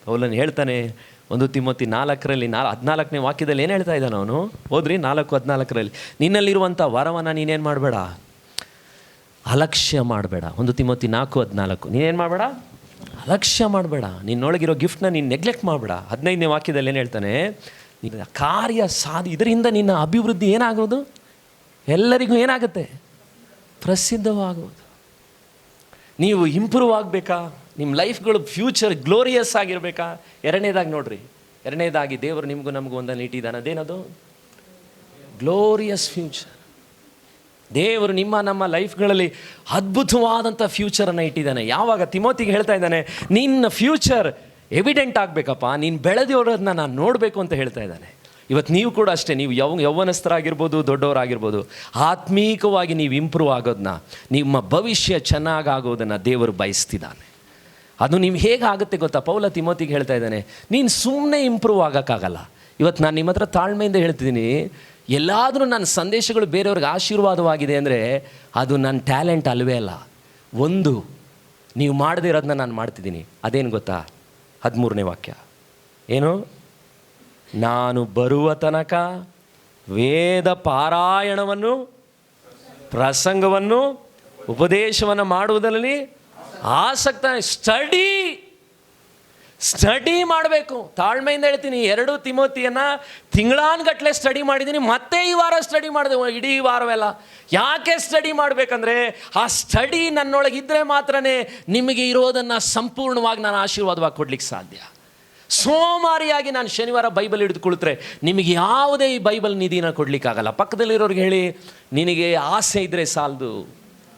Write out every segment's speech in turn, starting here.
ಪೌಲನು ಹೇಳ್ತಾನೆ 1 ತಿಮೋತಿ 4 14ನೇ ವಾಕ್ಯದಲ್ಲಿ ಏನು ಹೇಳ್ತಾ ಇದ್ದಾನೆ ಅವನು? ಹೋದ್ರಿ 4:14 ನಿನ್ನಲ್ಲಿರುವಂಥ ವರವನ್ನು ನೀನೇನು ಮಾಡಬೇಡ, ಅಲಕ್ಷ್ಯ ಮಾಡಬೇಡ. 1 ತಿಮೋತಿ 4:14 ನೀನೇನು ಮಾಡಬೇಡ, ಅಲಕ್ಷ್ಯ ಮಾಡಬೇಡ. ನಿನ್ನೊಳಗಿರೋ ಗಿಫ್ಟ್ನ ನೀನು ನೆಗ್ಲೆಕ್ಟ್ ಮಾಡಬೇಡ. 15ನೇ ವಾಕ್ಯದಲ್ಲಿ ಏನು ಹೇಳ್ತಾನೆ? ನಿನ್ನ ಕಾರ್ಯ ಇದರಿಂದ ನಿನ್ನ ಅಭಿವೃದ್ಧಿ ಏನಾಗೋದು? ಎಲ್ಲರಿಗೂ ಏನಾಗುತ್ತೆ? ಪ್ರಸಿದ್ಧವಾಗುವುದು. ನೀವು ಇಂಪ್ರೂವ್ ಆಗಬೇಕಾ? ನಿಮ್ಮ ಲೈಫ್ಗಳು ಫ್ಯೂಚರ್ ಗ್ಲೋರಿಯಸ್ ಆಗಿರಬೇಕಾ? ಎರಡನೇದಾಗಿ ನೋಡ್ರಿ, ಎರಡನೇದಾಗಿ ದೇವರು ನಿಮಗೂ ನಮಗೂ ಒಂದನ್ನು ಇಟ್ಟಿದ್ದಾನೆ. ಅದೇನದು? Glorious future. ದೇವರು ನಮ್ಮ ಲೈಫ್ಗಳಲ್ಲಿ ಅದ್ಭುತವಾದಂಥ ಫ್ಯೂಚರನ್ನು ಇಟ್ಟಿದ್ದಾನೆ. ಯಾವಾಗ? ತಿಮೋತಿಗೆ ಹೇಳ್ತಾ ಇದ್ದಾನೆ, ನಿನ್ನ ಫ್ಯೂಚರ್ ಎವಿಡೆಂಟ್ ಆಗಬೇಕಪ್ಪ, ನೀನು ಬೆಳೆದಿರೋದನ್ನ ನಾನು ನೋಡಬೇಕು ಅಂತ ಹೇಳ್ತಾ ಇದ್ದಾನೆ. ಇವತ್ತು ನೀವು ಕೂಡ ಅಷ್ಟೇ, ನೀವು ಯೌವನಸ್ಥರಾಗಿರ್ಬೋದು, ದೊಡ್ಡವರಾಗಿರ್ಬೋದು, ಆತ್ಮೀಕವಾಗಿ ನೀವು ಇಂಪ್ರೂವ್ ಆಗೋದನ್ನ, ನಿಮ್ಮ ಭವಿಷ್ಯ ಚೆನ್ನಾಗಾಗೋದನ್ನು ದೇವರು ಬಯಸ್ತಿದ್ದಾನೆ. ಅದು ನೀವು ಹೇಗಾಗುತ್ತೆ ಗೊತ್ತಾ? ಪೌಲ ತಿಮೋತಿಗೆ ಹೇಳ್ತಾ ಇದ್ದಾನೆ, ನೀನು ಸುಮ್ಮನೆ ಇಂಪ್ರೂವ್ ಆಗೋಕ್ಕಾಗಲ್ಲ. ಇವತ್ತು ನಾನು ನಿಮ್ಮ ಹತ್ರ ತಾಳ್ಮೆಯಿಂದ ಹೇಳ್ತಿದ್ದೀನಿ, ಎಲ್ಲಾದರೂ ನನ್ನ ಸಂದೇಶಗಳು ಬೇರೆಯವ್ರಿಗೆ ಆಶೀರ್ವಾದವಾಗಿದೆ ಅಂದರೆ ಅದು ನನ್ನ ಟ್ಯಾಲೆಂಟ್ ಅಲ್ವೇ ಅಲ್ಲ. ಒಂದು, ನೀವು ಮಾಡದೇ ಇರೋದನ್ನ ನಾನು ಮಾಡ್ತಿದ್ದೀನಿ. ಅದೇನು ಗೊತ್ತಾ? 13ನೇ ವಾಕ್ಯ ಏನು? ನಾನು ಬರುವ ತನಕ ವೇದ ಪಾರಾಯಣವನ್ನು, ಪ್ರಸಂಗವನ್ನು, ಉಪದೇಶವನ್ನು ಮಾಡುವುದರಲ್ಲಿ ಆಸಕ್ತ. ಸ್ಟಡಿ ಮಾಡಬೇಕು. ತಾಳ್ಮೆಯಿಂದ ಹೇಳ್ತೀನಿ, 2 ತಿಮೋತಿಯನ್ನು ತಿಂಗಳಾನ್ಗಟ್ಟಲೆ ಸ್ಟಡಿ ಮಾಡಿದ್ದೀನಿ, ಮತ್ತೆ ಈ ವಾರ ಸ್ಟಡಿ ಮಾಡಿದೆ, ಇಡೀ ವಾರವೆಲ್ಲ. ಯಾಕೆ ಸ್ಟಡಿ ಮಾಡಬೇಕಂದ್ರೆ ಆ ಸ್ಟಡಿ ನನ್ನೊಳಗಿದ್ದರೆ ಮಾತ್ರ ನಿಮಗೆ ಇರೋದನ್ನು ಸಂಪೂರ್ಣವಾಗಿ ನಾನು ಆಶೀರ್ವಾದವಾಗಿ ಕೊಡ್ಲಿಕ್ಕೆ ಸಾಧ್ಯ. ಸೋಮಾರಿಯಾಗಿ ನಾನು ಶನಿವಾರ ಬೈಬಲ್ ಹಿಡಿದು ಕುಳಿತರೆ ನಿಮಗೆ ಯಾವುದೇ ಈ ಬೈಬಲ್ ನಿಧಿನ ಕೊಡಲಿಕ್ಕಾಗಲ್ಲ. ಪಕ್ಕದಲ್ಲಿರೋರಿಗೆ ಹೇಳಿ, ನಿನಗೆ ಆಸೆ ಇದ್ದರೆ ಸಾಲದು.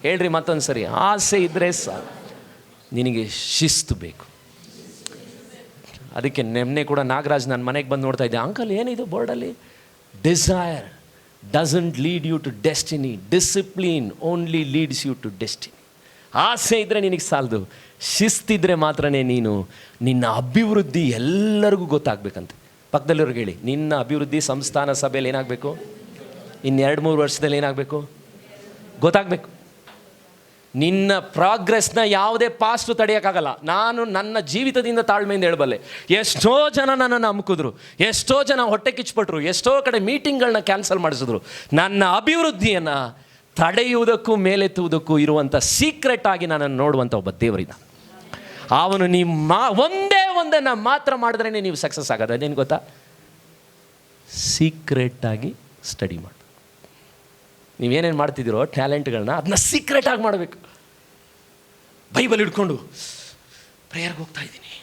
ಹೇಳ್ರಿ ಮತ್ತೊಂದು ಸರಿ, ಆಸೆ ಇದ್ದರೆ ಸಾಲು, ನಿನಗೆ ಶಿಸ್ತು ಬೇಕು. ಅದಕ್ಕೆ ನೆನ್ನೆ ಕೂಡ ನಾಗರಾಜ್ ನನ್ನ ಮನೆಗೆ ಬಂದು ನೋಡ್ತಾ ಇದ್ದೆ, ಅಂಕಲ್ ಏನಿದೆ ಬೋರ್ಡಲ್ಲಿ? Desire doesn't lead you to destiny, discipline only leads you to destiny. ಆಸೆ ಇದ್ದರೆ ನಿನಗೆ ಸಾಲದು, ಶಿಸ್ತಿದ್ರೆ ಮಾತ್ರ ನೀನು ನಿನ್ನ ಅಭಿವೃದ್ಧಿ ಎಲ್ಲರಿಗೂ ಗೊತ್ತಾಗಬೇಕಂತೆ. ಪಕ್ಕದಲ್ಲಿವ್ರಿಗೆ ಹೇಳಿ, ನಿನ್ನ ಅಭಿವೃದ್ಧಿ ಸಂಸ್ಥಾನ ಸಭೆಯಲ್ಲಿ ಏನಾಗಬೇಕು? ಇನ್ನು 2-3 ವರ್ಷದಲ್ಲಿ ಏನಾಗಬೇಕು? ಗೊತ್ತಾಗಬೇಕು. ನಿನ್ನ ಪ್ರೋಗ್ರೆಸ್ನ ಯಾವುದೇ ಪಾಸ್ಟು ತಡೆಯೋಕ್ಕಾಗಲ್ಲ. ನಾನು ನನ್ನ ಜೀವಿತದಿಂದ ತಾಳ್ಮೆಯಿಂದ ಹೇಳಬಲ್ಲೆ, ಎಷ್ಟೋ ಜನ ನನ್ನನ್ನು ನಂಬಿಕಿದ್ರು, ಎಷ್ಟೋ ಜನ ಹೊಟ್ಟೆ ಕಿಚ್ಚಿಪಟ್ರು, ಎಷ್ಟೋ ಕಡೆ ಮೀಟಿಂಗ್ಗಳನ್ನ ಕ್ಯಾನ್ಸಲ್ ಮಾಡಿಸಿದ್ರು. ನನ್ನ ಅಭಿವೃದ್ಧಿಯನ್ನು ತಡೆಯುವುದಕ್ಕೂ ಮೇಲೆತ್ತುವುದಕ್ಕೂ ಇರುವಂಥ ಸೀಕ್ರೆಟ್ ಆಗಿ ನನ್ನನ್ನು ನೋಡುವಂಥ ಒಬ್ಬ ದೇವರಿದ್ದ. ಅವನು ಒಂದೇ ಒಂದನ್ನು ಮಾತ್ರ ಮಾಡಿದ್ರೇ ನೀವು ಸಕ್ಸಸ್ ಆಗೋದು. ಅದೇನು ಗೊತ್ತಾ? ಸೀಕ್ರೆಟಾಗಿ ಸ್ಟಡಿ ಮಾಡಿ. ನೀವೇನೇನು ಮಾಡ್ತಿದ್ದೀರೋ ಟ್ಯಾಲೆಂಟ್ಗಳನ್ನ ಅದನ್ನ ಸೀಕ್ರೆಟಾಗಿ ಮಾಡಬೇಕು. ಬೈಬಲ್ ಹಿಡ್ಕೊಂಡು ಪ್ರೇಯರ್ಗೆ ಹೋಗ್ತಾ ಇದ್ದೀನಿ,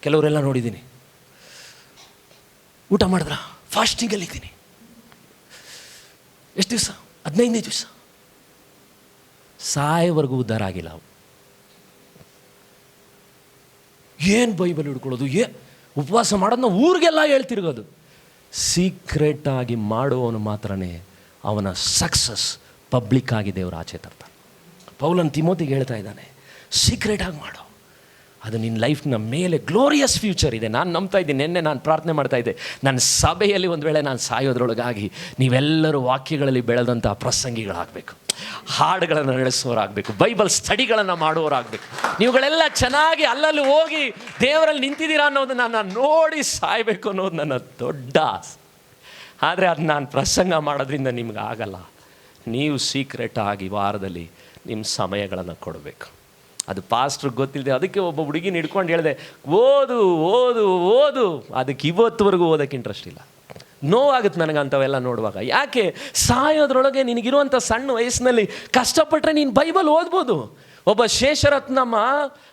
ಕೆಲವರೆಲ್ಲ ನೋಡಿದ್ದೀನಿ, ಊಟ ಮಾಡಿದ್ರ ಫಾಸ್ಟಿಂಗಲ್ಲಿದ್ದೀನಿ, ಎಷ್ಟು ದಿವಸ? 15 ದಿವಸ, ಸಾಯವರೆಗೂ ಉದ್ಧಾರ ಆಗಿಲ್ಲ. ಅವು ಏನು ಬೈಬಲ್ ಹಿಡ್ಕೊಳ್ಳೋದು, ಉಪವಾಸ ಮಾಡೋದನ್ನ ಊರಿಗೆಲ್ಲ ಹೇಳ್ತಿರ್ಗೋದು. ಸೀಕ್ರೆಟಾಗಿ ಮಾಡುವವನು ಮಾತ್ರನೇ ಅವನ ಸಕ್ಸಸ್ ಪಬ್ಲಿಕ್ ಆಗಿ ದೇವರು ಆಚೆ ತರ್ತಾನೆ. ಪೌಲನ್ ತಿಮೋತಿಗೆ ಹೇಳ್ತಾ ಇದ್ದಾನೆ, ಸೀಕ್ರೆಟಾಗಿ ಮಾಡು, ಅದು ನಿನ್ನ ಲೈಫ್ನ ಮೇಲೆ ಗ್ಲೋರಿಯಸ್ ಫ್ಯೂಚರ್ ಇದೆ. ನಾನು ನಂಬ್ತಾ ಇದ್ದೀನಿ. ನಿನ್ನೆ ನಾನು ಪ್ರಾರ್ಥನೆ ಮಾಡ್ತಾ ಇದ್ದೆ, ನನ್ನ ಸಭೆಯಲ್ಲಿ ಒಂದು ವೇಳೆ ನಾನು ಸಾಯೋದ್ರೊಳಗಾಗಿ ನೀವೆಲ್ಲರೂ ವಾಕ್ಯಗಳಲ್ಲಿ ಬೆಳೆದಂಥ ಪ್ರಸಂಗಿಗಳಾಗಬೇಕು, ಹಾಡುಗಳನ್ನು ನಡೆಸೋರಾಗಬೇಕು, ಬೈಬಲ್ ಸ್ಟಡಿಗಳನ್ನು ಮಾಡುವವರಾಗಬೇಕು. ನೀವುಗಳೆಲ್ಲ ಚೆನ್ನಾಗಿ ಅಲ್ಲಲ್ಲಿ ಹೋಗಿ ದೇವರಲ್ಲಿ ನಿಂತಿದ್ದೀರಾ ಅನ್ನೋದನ್ನು ನಾನು ನೋಡಿ ಸಾಯಬೇಕು ಅನ್ನೋದು ನನ್ನ ದೊಡ್ಡ ಆಸೆ. ಆದರೆ ಅದು ನಾನು ಪ್ರಸಂಗ ಮಾಡೋದ್ರಿಂದ ನಿಮ್ಗೆ ಆಗಲ್ಲ. ನೀವು ಸೀಕ್ರೆಟಾಗಿ ವಾರದಲ್ಲಿ ನಿಮ್ಮ ಸಮಯಗಳನ್ನು ಕೊಡಬೇಕು. ಅದು ಪಾಸ್ಟ್ರಿಗೆ ಗೊತ್ತಿಲ್ಲದೆ, ಅದಕ್ಕೆ ಒಬ್ಬ ಹುಡುಗಿನ ಹಿಡ್ಕೊಂಡು ಹೇಳಿದೆ, ಓದು ಓದು ಓದು. ಅದಕ್ಕೆ ಇವತ್ತುವರೆಗೂ ಓದೋಕ್ಕೆ ಇಂಟ್ರೆಸ್ಟ್ ಇಲ್ಲ. ನೋವಾಗುತ್ತೆ ನನಗೆ ಅಂಥವೆಲ್ಲ ನೋಡುವಾಗ. ಯಾಕೆ? ಸಾಯೋದ್ರೊಳಗೆ ನಿನಗಿರುವಂಥ ಸಣ್ಣ ವಯಸ್ಸಿನಲ್ಲಿ ಕಷ್ಟಪಟ್ಟರೆ ನೀನು ಬೈಬಲ್ ಓದ್ಬೋದು. ಒಬ್ಬ ಶೇಷರತ್ನಮ್ಮ,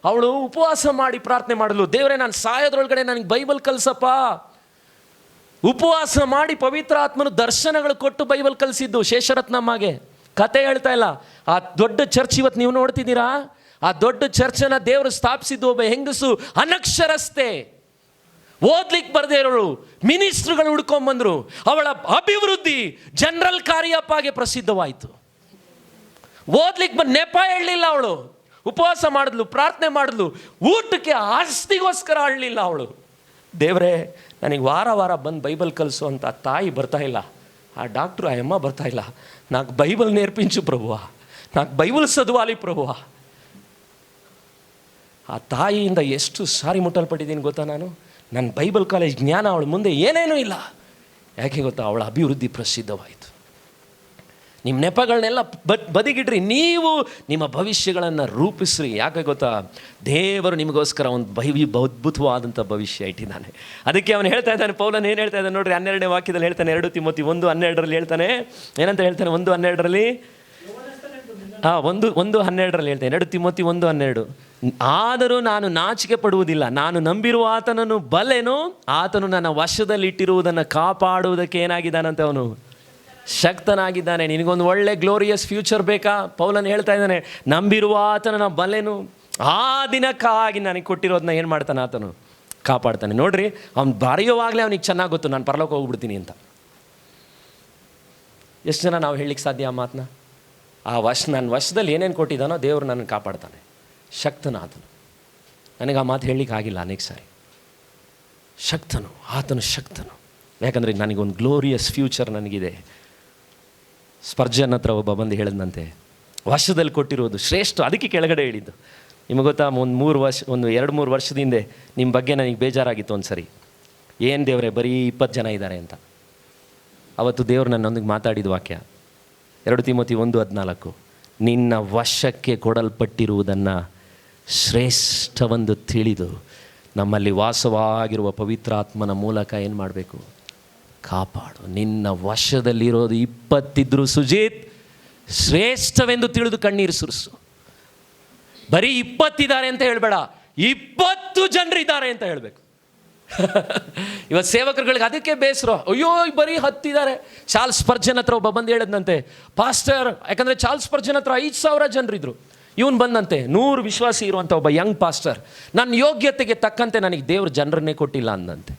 ಅವಳು ಉಪವಾಸ ಮಾಡಿ ಪ್ರಾರ್ಥನೆ ಮಾಡಲು, ದೇವರೇ ನಾನು ಸಾಯೋದ್ರೊಳಗಡೆ ನನಗೆ ಬೈಬಲ್ ಕಲಿಸಪ್ಪ. ಉಪವಾಸ ಮಾಡಿ ಪವಿತ್ರ ಆತ್ಮನು ದರ್ಶನಗಳು ಕೊಟ್ಟು ಬೈಬಲ್ ಕಲಿಸಿದ್ದು ಶೇಷರತ್ನಮ್ಮಗೆ. ಕತೆ ಹೇಳ್ತಾ ಇಲ್ಲ. ಆ ದೊಡ್ಡ ಚರ್ಚ್ ಇವತ್ತು ನೀವು ನೋಡ್ತಿದ್ದೀರಾ, ಆ ದೊಡ್ಡ ಚರ್ಚನ್ನು ದೇವರು ಸ್ಥಾಪಿಸಿದ್ದು ಒಬ್ಬ ಹೆಂಗಸು, ಅನಕ್ಷರಸ್ತೆ, ಓದ್ಲಿಕ್ಕೆ ಬರದೇ ಇರೋಳು, ಮಿನಿಸ್ಟ್ರುಗಳು ಹುಡ್ಕೊಂಡ್ಬಂದರು. ಅವಳ ಅಭಿವೃದ್ಧಿ ಜನರಲ್ ಕಾರ್ಯಪ್ಪಾಗೆ ಪ್ರಸಿದ್ಧವಾಯಿತು. ಓದ್ಲಿಕ್ಕೆ ನೆಪ ಹೇಳಲಿಲ್ಲ ಅವಳು, ಉಪವಾಸ ಮಾಡಿದ್ಲು, ಪ್ರಾರ್ಥನೆ ಮಾಡಿದ್ಲು, ಊಟಕ್ಕೆ ಆಸ್ತಿಗೋಸ್ಕರ ಆಡಲಿಲ್ಲ ಅವಳು. ದೇವರೇ ನನಗೆ ವಾರ ವಾರ ಬಂದು ಬೈಬಲ್ ಕಲಿಸು ಅಂತ ತಾಯಿ ಬರ್ತಾ ಇಲ್ಲ, ಆ ಡಾಕ್ಟ್ರು ಆ ಅಮ್ಮ ಬರ್ತಾ ಇಲ್ಲ, నాకు బైబిల్ నేర్పించు ప్రభువా, నాకు బైబిల్ చదవాలి ప్రభువా. ಆ ತಾಯಿಯಿಂದ ಎಷ್ಟು ಸಾರಿ ಮುಟ್ಟಲ್ಪಟ್ಟಿದ್ದೀನಿ ಗೊತ್ತಾ ನಾನು. ನನ್ನ ಬೈಬಲ್ ಕಾಲೇಜ್ ಜ್ಞಾನ ಅವಳ ಮುಂದೆ ಏನೇನೂ ಇಲ್ಲ. ಯಾಕೆ ಗೊತ್ತಾ? ಅವಳ ಅಭಿವೃದ್ಧಿ ಪ್ರಸಿದ್ಧವಾಯಿತು. ನಿಮ್ಮ ನೆಪಗಳನ್ನೆಲ್ಲ ಬದಿಗಿಡ್ರಿ, ನೀವು ನಿಮ್ಮ ಭವಿಷ್ಯಗಳನ್ನು ರೂಪಿಸ್ರಿ. ಯಾಕೆ ಗೊತ್ತಾ? ದೇವರು ನಿಮಗೋಸ್ಕರ ಒಂದು ಅದ್ಭುತವಾದಂಥ ಭವಿಷ್ಯ ಇಟ್ಟಿದ್ದಾನೆ. ಅದಕ್ಕೆ ಅವನು ಹೇಳ್ತಾ ಇದ್ದಾನೆ, ಪೌಲನು ಏನು ಹೇಳ್ತಾ ಇದ್ದಾನೆ ನೋಡ್ರಿ, 12ನೇ ವಾಕ್ಯದಲ್ಲಿ ಹೇಳ್ತಾನೆ, 2 ತಿಮೋತಿ 1:12 ಹೇಳ್ತಾನೆ. ಏನಂತ ಹೇಳ್ತಾನೆ? 1:12 1:12 ಹೇಳ್ತಾನೆ. 2 ತಿಮೋತಿ 1:12 ಆದರೂ ನಾನು ನಾಚಿಕೆ ಪಡುವುದಿಲ್ಲ, ನಾನು ನಂಬಿರುವ ಆತನನ್ನು ಬಲ್ಲೆನು, ಆತನು ನನ್ನ ವಶದಲ್ಲಿಟ್ಟಿರುವುದನ್ನು ಕಾಪಾಡುವುದಕ್ಕೆ ಏನಾಗಿದ್ದಾನಂತೆ? ಅವನು ಶಕ್ತನಾಗಿದ್ದಾನೆ. ನಿನಗೊಂದು ಒಳ್ಳೆ ಗ್ಲೋರಿಯಸ್ ಫ್ಯೂಚರ್ ಬೇಕಾ? ಪೌಲನು ಹೇಳ್ತಾ ಇದ್ದಾನೆ, ನಂಬಿರುವ ಆತನ ಬಲ್ಲೆನು, ಆ ದಿನಕ್ಕಾಗಿ ನನಗೆ ಕೊಟ್ಟಿರೋದನ್ನ ಏನು ಮಾಡ್ತಾನೆ? ಆತನು ಕಾಪಾಡ್ತಾನೆ. ನೋಡ್ರಿ, ಅವ್ನು ಬರೆಯುವಾಗಲೇ ಅವನಿಗೆ ಚೆನ್ನಾಗಿ ಗೊತ್ತು ನಾನು ಪರಲೋಕ ಹೋಗ್ಬಿಡ್ತೀನಿ ಅಂತ. ಎಷ್ಟು ಜನ ನಾವು ಹೇಳಲಿಕ್ಕೆ ಸಾಧ್ಯ ಆ ಮಾತನ್ನ? ನನ್ನ ವಶದಲ್ಲಿ ಏನೇನು ಕೊಟ್ಟಿದ್ದಾನೋ ದೇವರು ನನ್ನನ್ನು ಕಾಪಾಡ್ತಾನೆ, ಶಕ್ತನ ಆತನು. ನನಗೆ ಆ ಮಾತು ಹೇಳಲಿಕ್ಕೆ ಆಗಿಲ್ಲ ಅನೇಕ ಸಾರಿ. ಶಕ್ತನು, ಆತನು ಶಕ್ತನು. ಯಾಕಂದರೆ ನನಗೊಂದು ಗ್ಲೋರಿಯಸ್ ಫ್ಯೂಚರ್ ನನಗಿದೆ. ಸ್ಪರ್ಜನ್ ಹತ್ರ ಒಬ್ಬ ಬಂದು ಹೇಳಿದಂತೆ, ವರ್ಷದಲ್ಲಿ ಕೊಟ್ಟಿರೋದು ಶ್ರೇಷ್ಠ. ಅದಕ್ಕೆ ಕೆಳಗಡೆ ಹೇಳಿದ್ದು. ನಿಮಗೆ ಗೊತ್ತಾ, ಒಂದು 2-3 ವರ್ಷದ ಹಿಂದೆ ನಿಮ್ಮ ಬಗ್ಗೆ ನನಗೆ ಬೇಜಾರಾಗಿತ್ತು ಒಂದು ಸರಿ. ಏನು ದೇವರೇ, ಬರೀ 20 ಜನ ಇದ್ದಾರೆ ಅಂತ. ಅವತ್ತು ದೇವರು ನನ್ನೊಂದಿಗೆ ಮಾತಾಡಿದ ವಾಕ್ಯ 2 ತಿಮೋತಿ 1:14, ನಿನ್ನ ವಶಕ್ಕೆ ಕೊಡಲ್ಪಟ್ಟಿರುವುದನ್ನು ಶ್ರೇಷ್ಠವೆಂದು ತಿಳಿದು ನಮ್ಮಲ್ಲಿ ವಾಸವಾಗಿರುವ ಪವಿತ್ರಾತ್ಮನ ಮೂಲಕ ಏನು ಮಾಡಬೇಕು? ಕಾಪಾಡು. ನಿನ್ನ ವಶದಲ್ಲಿರೋದು 20 ಇದ್ದರೂ ಸುಜಿತ್, ಶ್ರೇಷ್ಠವೆಂದು ತಿಳಿದು ಕಣ್ಣೀರು ಸುರಿಸು. ಬರೀ 20 ಇದ್ದಾರೆ ಅಂತ ಹೇಳಬೇಡ, 20 ಜನರಿದ್ದಾರೆ ಅಂತ ಹೇಳಬೇಕು. ಇವತ್ತು ಸೇವಕರುಗಳಿಗೆ ಅದಕ್ಕೆ ಬೇಸರ. ಅಯ್ಯೋ ಬರೀ 10 ಇದ್ದಾರೆ. ಚಾರ್ಲ್ಸ್ ಸ್ಪರ್ಜನ್ ಹತ್ರ ಒಬ್ಬ ಬಂದು ಹೇಳಿದ್ನಂತೆ, ಪಾಸ್ಟರ್, ಯಾಕಂದರೆ ಚಾರ್ಲ್ಸ್ ಸ್ಪರ್ಜನ್ ಹತ್ರ 5,000 ಜನರಿದ್ರು. ಇವನು ಬಂದಂತೆ 100 ವಿಶ್ವಾಸಿ ಇರುವಂಥ ಒಬ್ಬ ಯಂಗ್ ಪಾಸ್ಟರ್, ನನ್ನ ಯೋಗ್ಯತೆಗೆ ತಕ್ಕಂತೆ ನನಗೆ ದೇವ್ರ ಜನರನ್ನೇ ಕೊಟ್ಟಿಲ್ಲ ಅಂದಂತೆ.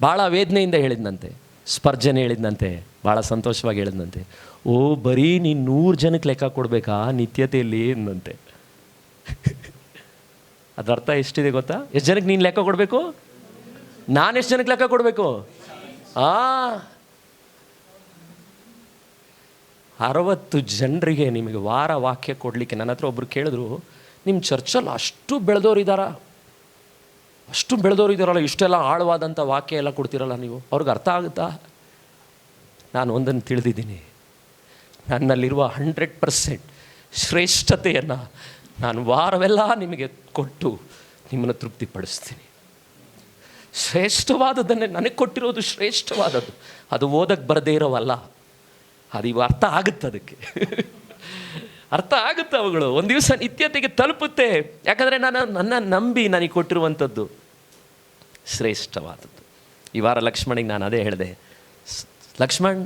ಭಾಳ ವೇದನೆಯಿಂದ ಹೇಳಿದ್ನಂತೆ. ಸ್ಪರ್ಜನ್ ಹೇಳಿದ್ನಂತೆ, ಭಾಳ ಸಂತೋಷವಾಗಿ ಹೇಳಿದ್ನಂತೆ, ಓ ಬರೀ ನೀನು 100 ಜನಕ್ಕೆ ಲೆಕ್ಕ ಕೊಡಬೇಕಾ ನಿತ್ಯತೆಯಲ್ಲಿ ಅಂದಂತೆ. ಅದರ ಅರ್ಥ ಎಷ್ಟಿದೆ ಗೊತ್ತಾ? ಎಷ್ಟು ಜನಕ್ಕೆ ನೀನು ಲೆಕ್ಕ ಕೊಡಬೇಕು? ನಾನು ಎಷ್ಟು ಜನಕ್ಕೆ ಲೆಕ್ಕ ಕೊಡಬೇಕು? 60 ಜನರಿಗೆ ನಿಮಗೆ ವಾರ ವಾಕ್ಯ ಕೊಡಲಿಕ್ಕೆ. ನನ್ನ ಹತ್ರ ಒಬ್ಬರು ಕೇಳಿದ್ರು, ನಿಮ್ಮ ಚರ್ಚಲ್ಲಿ ಅಷ್ಟು ಬೆಳೆದವರಿದ್ದಾರಾ, ಅಷ್ಟು ಬೆಳೆದವರಿದ್ದಾರಲ್ಲ, ಇಷ್ಟೆಲ್ಲ ಆಳವಾದಂಥ ವಾಕ್ಯ ಎಲ್ಲ ಕೊಡ್ತೀರಲ್ಲ ನೀವು, ಅವ್ರಿಗೆ ಅರ್ಥ ಆಗುತ್ತಾ? ನಾನು ಒಂದನ್ನು ತಿಳಿದಿದ್ದೀನಿ, ನನ್ನಲ್ಲಿರುವ 100% ಶ್ರೇಷ್ಠತೆಯನ್ನು ನಾನು ವಾರವೆಲ್ಲ ನಿಮಗೆ ಕೊಟ್ಟು ನಿಮ್ಮನ್ನು ತೃಪ್ತಿಪಡಿಸ್ತೀನಿ. ಶ್ರೇಷ್ಠವಾದದ್ದನ್ನೇ ನನಗೆ ಕೊಟ್ಟಿರೋದು ಶ್ರೇಷ್ಠವಾದದ್ದು. ಅದು ಓದಕ್ಕೆ ಬರದೇ ಇರೋವಲ್ಲ, ಅದು ಇವು ಅರ್ಥ ಆಗುತ್ತೆ. ಅದಕ್ಕೆ ಅರ್ಥ ಆಗುತ್ತೆ. ಅವುಗಳು ಒಂದು ದಿವಸ ನಿತ್ಯತೆಗೆ ತಲುಪುತ್ತೆ. ಯಾಕಂದರೆ ನನ್ನ ನಂಬಿ ನನಗೆ ಕೊಟ್ಟಿರುವಂಥದ್ದು ಶ್ರೇಷ್ಠವಾದದ್ದು. ಈ ವಾರ ಲಕ್ಷ್ಮಣಿಗೆ ನಾನು ಅದೇ ಹೇಳಿದೆ, ಲಕ್ಷ್ಮಣ್,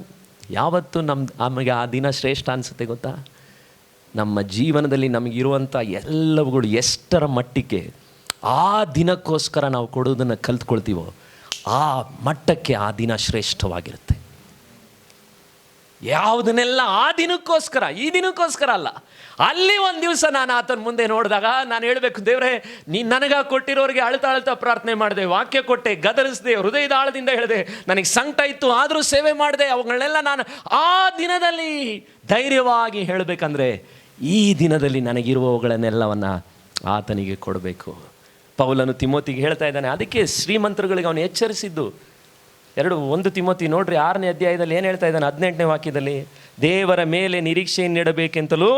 ಯಾವತ್ತು ನಮಗೆ ಆ ದಿನ ಶ್ರೇಷ್ಠ ಅನಿಸುತ್ತೆ ಗೊತ್ತಾ? ನಮ್ಮ ಜೀವನದಲ್ಲಿ ನಮಗಿರುವಂಥ ಎಲ್ಲವುಗಳು ಎಷ್ಟರ ಮಟ್ಟಿಗೆ ಆ ದಿನಕ್ಕೋಸ್ಕರ ನಾವು ಕೊಡೋದನ್ನು ಕಲ್ತ್ಕೊಳ್ತೀವೋ ಆ ಮಟ್ಟಕ್ಕೆ ಆ ದಿನ ಶ್ರೇಷ್ಠವಾಗಿರುತ್ತೆ. ಯಾವುದನ್ನೆಲ್ಲ ಆ ದಿನಕ್ಕೋಸ್ಕರ, ಈ ದಿನಕ್ಕೋಸ್ಕರ ಅಲ್ಲ. ಅಲ್ಲಿ ಒಂದು ದಿವಸ ನಾನು ಆತನ ಮುಂದೆ ನೋಡಿದಾಗ ನಾನು ಹೇಳಬೇಕು, ದೇವರೇ, ನೀನು ನನಗೆ ಕೊಟ್ಟಿರೋರಿಗೆ ಅಳ್ತಾ ಪ್ರಾರ್ಥನೆ ಮಾಡಿದೆ, ವಾಕ್ಯ ಕೊಟ್ಟೆ, ಗದರಿಸಿದೆ, ಹೃದಯದ ಆಳದಿಂದ ಹೇಳಿದೆ, ನನಗೆ ಸಂಕಟ ಇತ್ತು ಆದರೂ ಸೇವೆ ಮಾಡಿದೆ. ಅವುಗಳನ್ನೆಲ್ಲ ನಾನು ಆ ದಿನದಲ್ಲಿ ಧೈರ್ಯವಾಗಿ ಹೇಳಬೇಕಂದ್ರೆ ಈ ದಿನದಲ್ಲಿ ನನಗಿರುವವುಗಳನ್ನೆಲ್ಲವನ್ನು ಆತನಿಗೆ ಕೊಡಬೇಕು. ಪೌಲನು ತಿಮೋತಿಗೆ ಹೇಳ್ತಾ ಇದ್ದಾನೆ. ಅದಕ್ಕೆ ಶ್ರೀಮಂತರುಗಳಿಗೆ ಅವನು ಎಚ್ಚರಿಸಿದ್ದು. 1 ತಿಮೋತಿ ನೋಡ್ರಿ 6ನೇ ಅಧ್ಯಾಯದಲ್ಲಿ ಏನು ಹೇಳ್ತಾ ಇದ್ದಾನೆ? 18ನೇ ವಾಕ್ಯದಲ್ಲಿ, ದೇವರ ಮೇಲೆ ನಿರೀಕ್ಷೆಯನ್ನಿಡಬೇಕೆಂತಲೂ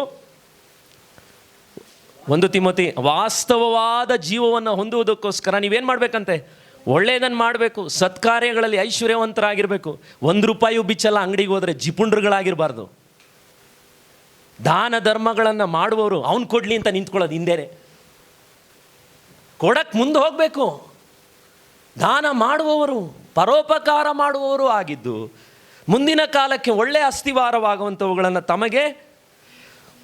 1 ತಿಮೋತಿ, ವಾಸ್ತವವಾದ ಜೀವವನ್ನು ಹೊಂದುವುದಕ್ಕೋಸ್ಕರ ನೀವೇನು ಮಾಡಬೇಕಂತೆ? ಒಳ್ಳೆಯದನ್ನು ಮಾಡಬೇಕು, ಸತ್ಕಾರ್ಯಗಳಲ್ಲಿ ಐಶ್ವರ್ಯವಂತರಾಗಿರಬೇಕು. 1 ರೂಪಾಯಿ ಬಿಚ್ಚಲ್ಲ ಅಂಗಡಿಗೆ ಹೋದರೆ, ಜಿಪುಂಡ್ರುಗಳಾಗಿರಬಾರ್ದು. ದಾನ ಧರ್ಮಗಳನ್ನು ಮಾಡುವವರು ಅವ್ನು ಕೊಡಲಿ ಅಂತ ನಿಂತ್ಕೊಳ್ಳೋದು ಹಿಂದೇನೆ, ಕೊಡಕ್ಕೆ ಮುಂದೆ ಹೋಗಬೇಕು. ದಾನ ಮಾಡುವವರು, ಪರೋಪಕಾರ ಮಾಡುವವರು ಆಗಿದ್ದು ಮುಂದಿನ ಕಾಲಕ್ಕೆ ಒಳ್ಳೆಯ ಅಸ್ಥಿವಾರವಾಗುವಂಥವುಗಳನ್ನು ತಮಗೆ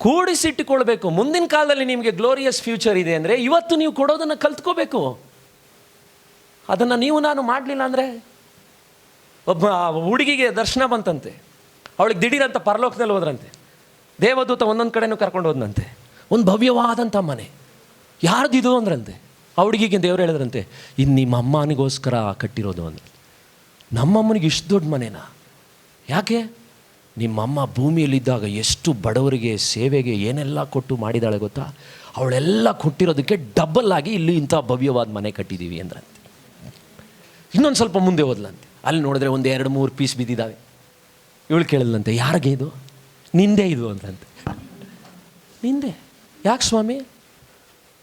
ಕೂಡಿಸಿಟ್ಟುಕೊಳ್ಬೇಕು. ಮುಂದಿನ ಕಾಲದಲ್ಲಿ ನಿಮಗೆ ಗ್ಲೋರಿಯಸ್ ಫ್ಯೂಚರ್ ಇದೆ ಅಂದರೆ ಇವತ್ತು ನೀವು ಕೊಡೋದನ್ನು ಕಲ್ತ್ಕೋಬೇಕು. ಅದನ್ನು ನಾನು ಮಾಡಲಿಲ್ಲ ಅಂದರೆ, ಒಬ್ಬ ಹುಡುಗಿಗೆ ದರ್ಶನ ಬಂತಂತೆ, ಅವಳಿಗೆ ದಿಢೀರಂತ ಪರಲೋಕದಲ್ಲಿ ಹೋದ್ರಂತೆ. ದೇವದೂತ ಒಂದೊಂದು ಕಡೆನೂ ಕರ್ಕೊಂಡು ಹೋದ್ನಂತೆ. ಒಂದು ಭವ್ಯವಾದಂಥ ಮನೆ, ಯಾರ್ದಿದು ಅಂದ್ರಂತೆ. ಆ ಹುಡುಗಿಗೆ ದೇವರು ಹೇಳಿದ್ರಂತೆ, ಇದು ನಿಮ್ಮ ಅಮ್ಮನಿಗೋಸ್ಕರ ಕಟ್ಟಿರೋದು ಅಂದ್ರೆ. ನಮ್ಮಮ್ಮನಿಗೆ ಇಷ್ಟು ದೊಡ್ಡ ಮನೆನಾ? ಯಾಕೆ? ನಿಮ್ಮಮ್ಮ ಭೂಮಿಯಲ್ಲಿದ್ದಾಗ ಎಷ್ಟು ಬಡವರಿಗೆ ಸೇವೆಗೆ ಏನೆಲ್ಲ ಕೊಟ್ಟು ಮಾಡಿದಾಳೆ ಗೊತ್ತಾ? ಅವಳೆಲ್ಲ ಕೊಟ್ಟಿರೋದಕ್ಕೆ ಡಬಲ್ ಆಗಿ ಇಲ್ಲಿ ಇಂಥ ಭವ್ಯವಾದ ಮನೆ ಕಟ್ಟಿದ್ದೀವಿ ಅಂದ್ರಂತೆ. ಇನ್ನೊಂದು ಸ್ವಲ್ಪ ಮುಂದೆ ಹೋದ್ಲಂತೆ, ಅಲ್ಲಿ ನೋಡಿದ್ರೆ ಒಂದು 2-3 ಪೀಸ್ ಬಿದ್ದಿದ್ದಾವೆ. ಇವಳು ಕೇಳಿದ್ಲಂತೆ, ಯಾರಿಗೆ ಇದು? ನಿಂದೆ ಇದು ಅಂತಂತೆ. ನಿಂದೆ? ಯಾಕೆ ಸ್ವಾಮಿ?